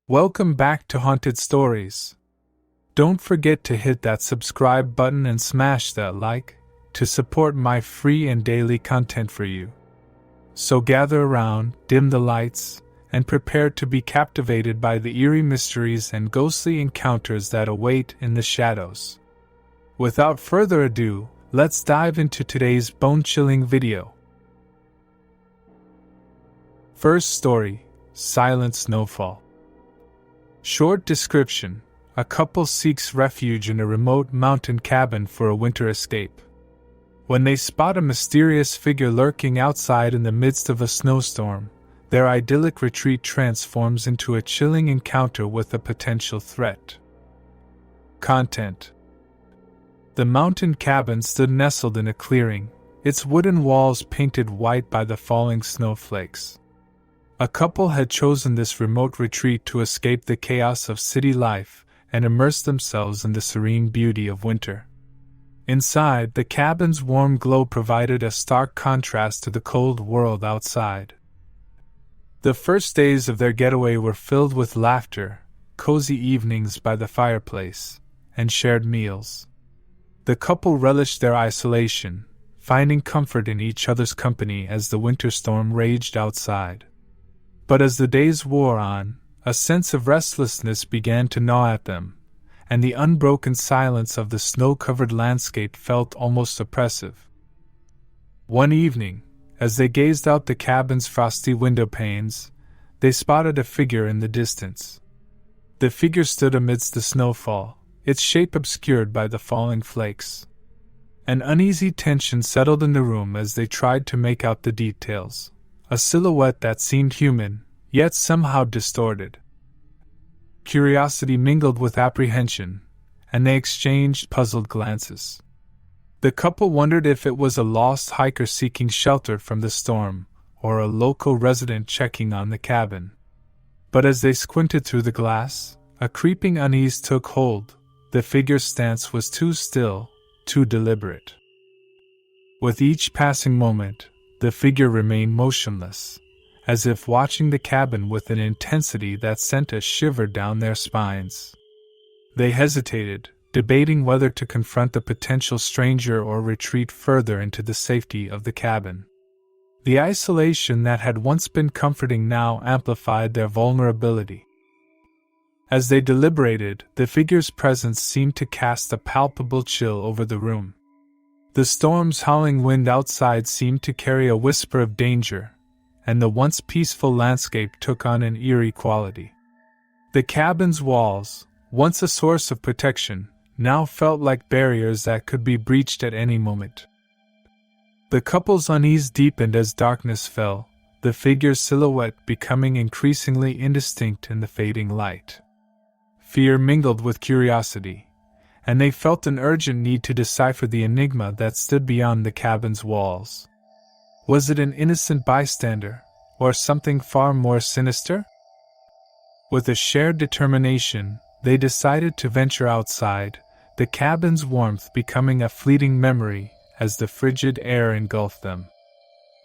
Welcome back to Haunted Stories. Don't forget to hit that subscribe button and smash that like to support my free and daily content for you. So gather around, dim the lights, and prepare to be captivated by the eerie mysteries and ghostly encounters that await in the shadows. Without further ado, let's dive into today's bone-chilling video. First story, Silent Snowfall. Short description: a couple seeks refuge in a remote mountain cabin for a winter escape. When they spot a mysterious figure lurking outside in the midst of a snowstorm, their idyllic retreat transforms into a chilling encounter with a potential threat. Content: the mountain cabin stood nestled in a clearing, its wooden walls painted white by the falling snowflakes. A couple had chosen this remote retreat to escape the chaos of city life and immerse themselves in the serene beauty of winter. Inside, the cabin's warm glow provided a stark contrast to the cold world outside. The first days of their getaway were filled with laughter, cozy evenings by the fireplace, and shared meals. The couple relished their isolation, finding comfort in each other's company as the winter storm raged outside. But as the days wore on, a sense of restlessness began to gnaw at them, and the unbroken silence of the snow-covered landscape felt almost oppressive. One evening, as they gazed out the cabin's frosty window panes, they spotted a figure in the distance. The figure stood amidst the snowfall, its shape obscured by the falling flakes. An uneasy tension settled in the room as they tried to make out the details. A silhouette that seemed human, yet somehow distorted. Curiosity mingled with apprehension, and they exchanged puzzled glances. The couple wondered if it was a lost hiker seeking shelter from the storm, or a local resident checking on the cabin. But as they squinted through the glass, a creeping unease took hold. The figure's stance was too still, too deliberate. With each passing moment, the figure remained motionless, as if watching the cabin with an intensity that sent a shiver down their spines. They hesitated, debating whether to confront the potential stranger or retreat further into the safety of the cabin. The isolation that had once been comforting now amplified their vulnerability. As they deliberated, the figure's presence seemed to cast a palpable chill over the room. The storm's howling wind outside seemed to carry a whisper of danger, and the once peaceful landscape took on an eerie quality. The cabin's walls, once a source of protection, now felt like barriers that could be breached at any moment. The couple's unease deepened as darkness fell, the figure's silhouette becoming increasingly indistinct in the fading light. Fear mingled with curiosity, and they felt an urgent need to decipher the enigma that stood beyond the cabin's walls. Was it an innocent bystander, or something far more sinister? With a shared determination, they decided to venture outside, the cabin's warmth becoming a fleeting memory as the frigid air engulfed them.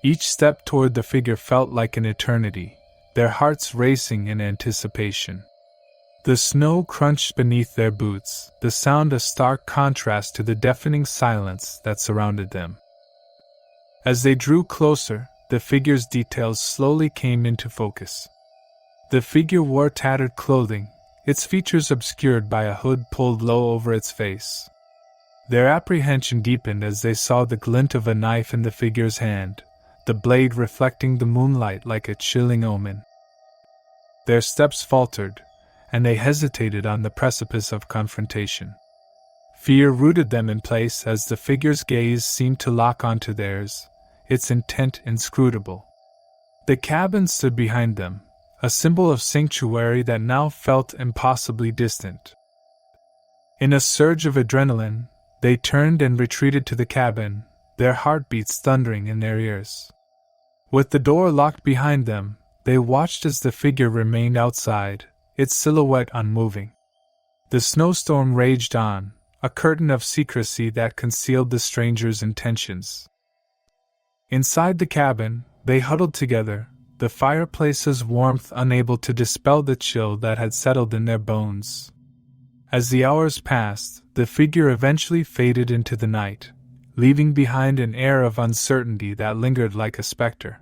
Each step toward the figure felt like an eternity, their hearts racing in anticipation. The snow crunched beneath their boots, the sound a stark contrast to the deafening silence that surrounded them. As they drew closer, the figure's details slowly came into focus. The figure wore tattered clothing, its features obscured by a hood pulled low over its face. Their apprehension deepened as they saw the glint of a knife in the figure's hand, the blade reflecting the moonlight like a chilling omen. Their steps faltered, and they hesitated on the precipice of confrontation. Fear rooted them in place as the figure's gaze seemed to lock onto theirs, its intent inscrutable. The cabin stood behind them, a symbol of sanctuary that now felt impossibly distant. In a surge of adrenaline, they turned and retreated to the cabin, their heartbeats thundering in their ears. With the door locked behind them, they watched as the figure remained outside, its silhouette unmoving. The snowstorm raged on, a curtain of secrecy that concealed the stranger's intentions. Inside the cabin, they huddled together, the fireplace's warmth unable to dispel the chill that had settled in their bones. As the hours passed, the figure eventually faded into the night, leaving behind an air of uncertainty that lingered like a specter.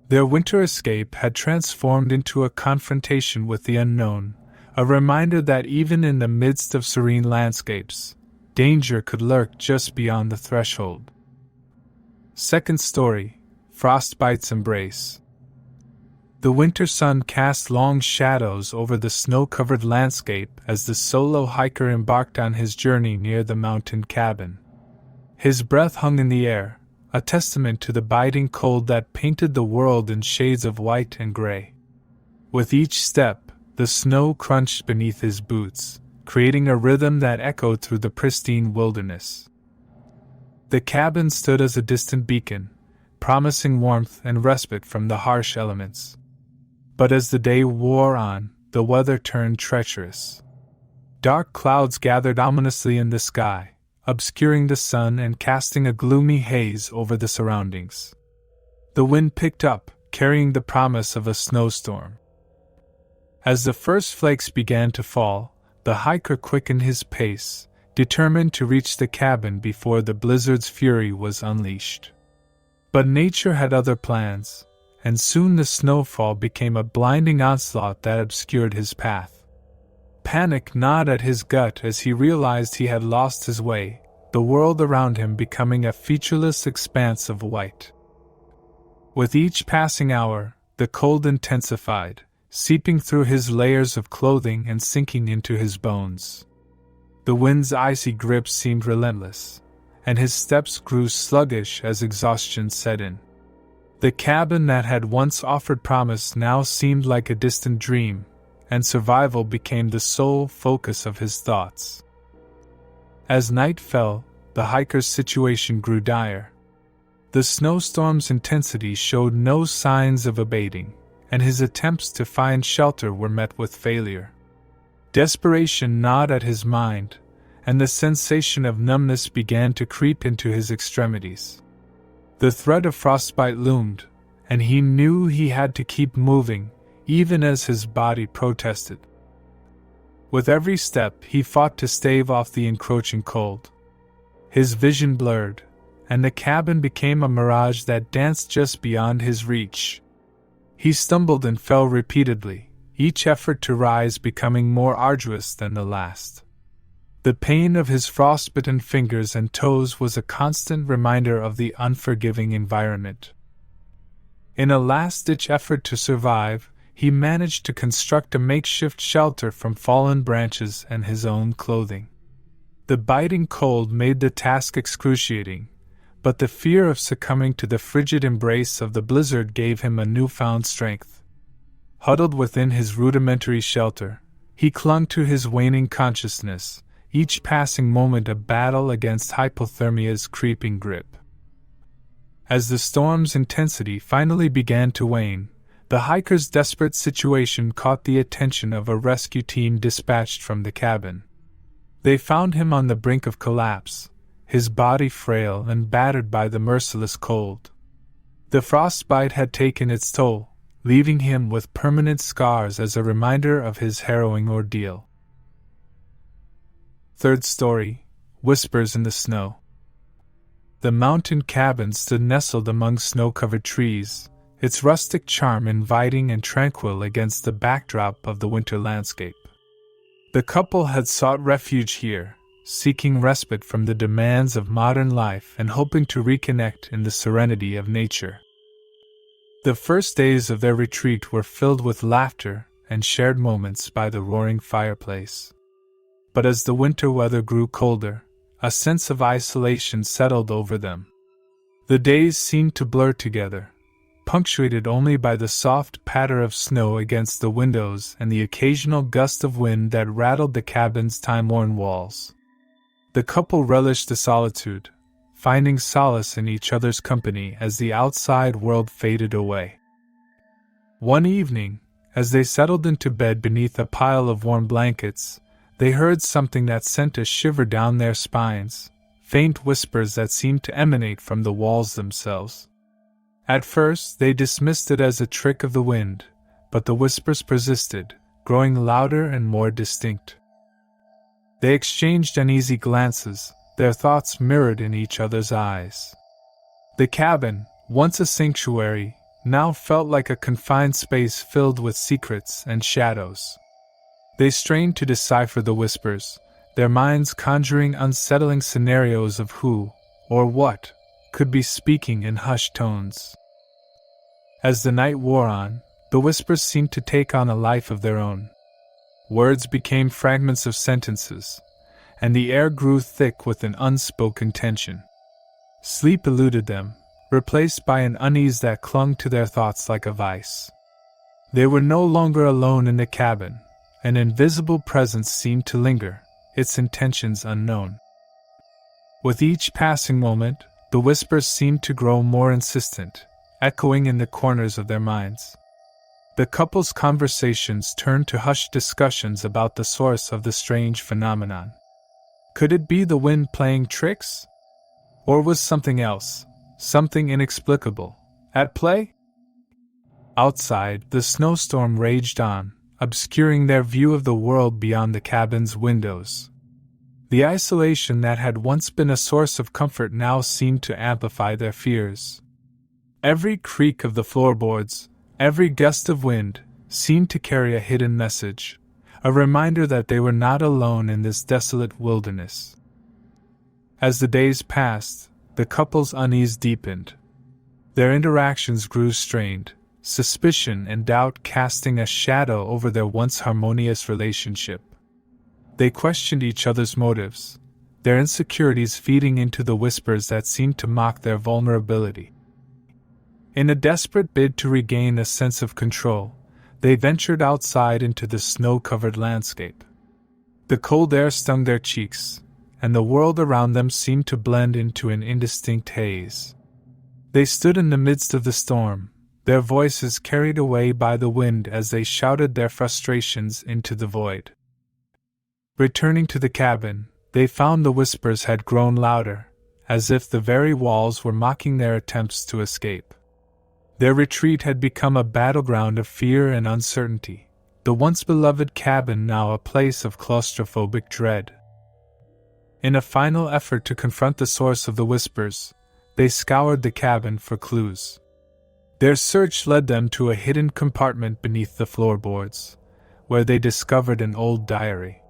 Their winter escape had transformed into a confrontation with the unknown, a reminder that even in the midst of serene landscapes, danger could lurk just beyond the threshold. Second story, Frostbite's Embrace. The winter sun cast long shadows over the snow-covered landscape as the solo hiker embarked on his journey near the mountain cabin. His breath hung in the air, a testament to the biting cold that painted the world in shades of white and gray. With each step, the snow crunched beneath his boots, creating a rhythm that echoed through the pristine wilderness. The cabin stood as a distant beacon, promising warmth and respite from the harsh elements. But as the day wore on, the weather turned treacherous. Dark clouds gathered ominously in the sky, obscuring the sun and casting a gloomy haze over the surroundings. The wind picked up, carrying the promise of a snowstorm. As the first flakes began to fall, the hiker quickened his pace, determined to reach the cabin before the blizzard's fury was unleashed. But nature had other plans, and soon the snowfall became a blinding onslaught that obscured his path. Panic gnawed at his gut as he realized he had lost his way, the world around him becoming a featureless expanse of white. With each passing hour, the cold intensified, seeping through his layers of clothing and sinking into his bones. The wind's icy grip seemed relentless, and his steps grew sluggish as exhaustion set in. The cabin that had once offered promise now seemed like a distant dream, and survival became the sole focus of his thoughts. As night fell, the hiker's situation grew dire. The snowstorm's intensity showed no signs of abating, and his attempts to find shelter were met with failure. Desperation gnawed at his mind, and the sensation of numbness began to creep into his extremities. The threat of frostbite loomed, and he knew he had to keep moving, even as his body protested. With every step, he fought to stave off the encroaching cold. His vision blurred, and the cabin became a mirage that danced just beyond his reach. He stumbled and fell repeatedly, each effort to rise becoming more arduous than the last. The pain of his frostbitten fingers and toes was a constant reminder of the unforgiving environment. In a last-ditch effort to survive, he managed to construct a makeshift shelter from fallen branches and his own clothing. The biting cold made the task excruciating, but the fear of succumbing to the frigid embrace of the blizzard gave him a newfound strength. Huddled within his rudimentary shelter, he clung to his waning consciousness, each passing moment a battle against hypothermia's creeping grip. As the storm's intensity finally began to wane, the hiker's desperate situation caught the attention of a rescue team dispatched from the cabin. They found him on the brink of collapse, his body frail and battered by the merciless cold. The frostbite had taken its toll, leaving him with permanent scars as a reminder of his harrowing ordeal. Third story, Whispers in the Snow. The mountain cabin stood nestled among snow-covered trees, its rustic charm inviting and tranquil against the backdrop of the winter landscape. The couple had sought refuge here, seeking respite from the demands of modern life and hoping to reconnect in the serenity of nature. The first days of their retreat were filled with laughter and shared moments by the roaring fireplace. But as the winter weather grew colder, a sense of isolation settled over them. The days seemed to blur together, punctuated only by the soft patter of snow against the windows and the occasional gust of wind that rattled the cabin's time-worn walls. The couple relished the solitude, finding solace in each other's company as the outside world faded away. One evening, as they settled into bed beneath a pile of warm blankets, they heard something that sent a shiver down their spines, faint whispers that seemed to emanate from the walls themselves. At first, they dismissed it as a trick of the wind, but the whispers persisted, growing louder and more distinct. They exchanged uneasy glances, their thoughts mirrored in each other's eyes. The cabin, once a sanctuary, now felt like a confined space filled with secrets and shadows. They strained to decipher the whispers, their minds conjuring unsettling scenarios of who, or what, could be speaking in hushed tones. As the night wore on, the whispers seemed to take on a life of their own. Words became fragments of sentences, and the air grew thick with an unspoken tension. Sleep eluded them, replaced by an unease that clung to their thoughts like a vice. They were no longer alone in the cabin. An invisible presence seemed to linger, its intentions unknown. With each passing moment, the whispers seemed to grow more insistent, echoing in the corners of their minds. The couple's conversations turned to hushed discussions about the source of the strange phenomenon. Could it be the wind playing tricks? Or was something else, something inexplicable, at play? Outside, the snowstorm raged on, obscuring their view of the world beyond the cabin's windows. The isolation that had once been a source of comfort now seemed to amplify their fears. Every creak of the floorboards, every gust of wind, seemed to carry a hidden message, a reminder that they were not alone in this desolate wilderness. As the days passed, the couple's unease deepened. Their interactions grew strained, suspicion and doubt casting a shadow over their once harmonious relationship. They questioned each other's motives, their insecurities feeding into the whispers that seemed to mock their vulnerability. In a desperate bid to regain a sense of control, they ventured outside into the snow-covered landscape. The cold air stung their cheeks, and the world around them seemed to blend into an indistinct haze. They stood in the midst of the storm, their voices carried away by the wind as they shouted their frustrations into the void. Returning to the cabin, they found the whispers had grown louder, as if the very walls were mocking their attempts to escape. Their retreat had become a battleground of fear and uncertainty, the once beloved cabin now a place of claustrophobic dread. In a final effort to confront the source of the whispers, they scoured the cabin for clues. Their search led them to a hidden compartment beneath the floorboards, where they discovered an old diary.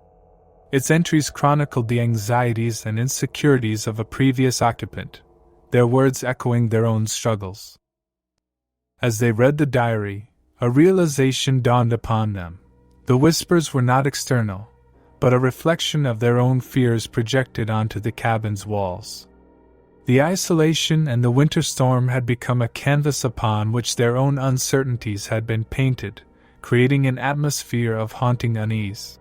Its entries chronicled the anxieties and insecurities of a previous occupant, their words echoing their own struggles. As they read the diary, a realization dawned upon them. The whispers were not external, but a reflection of their own fears projected onto the cabin's walls. The isolation and the winter storm had become a canvas upon which their own uncertainties had been painted, creating an atmosphere of haunting unease.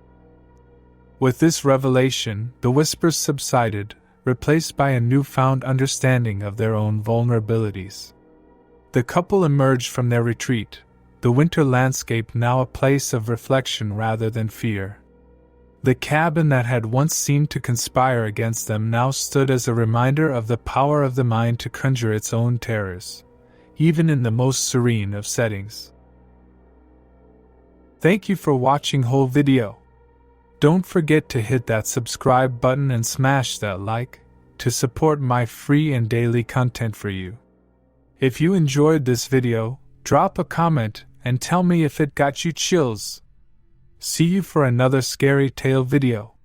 With this revelation, the whispers subsided, replaced by a newfound understanding of their own vulnerabilities. The couple emerged from their retreat, the winter landscape now a place of reflection rather than fear. The cabin that had once seemed to conspire against them now stood as a reminder of the power of the mind to conjure its own terrors, even in the most serene of settings. Thank you for watching whole video. Don't forget to hit that subscribe button and smash that like to support my free and daily content for you. If you enjoyed this video, drop a comment and tell me if it got you chills. See you for another scary tale video.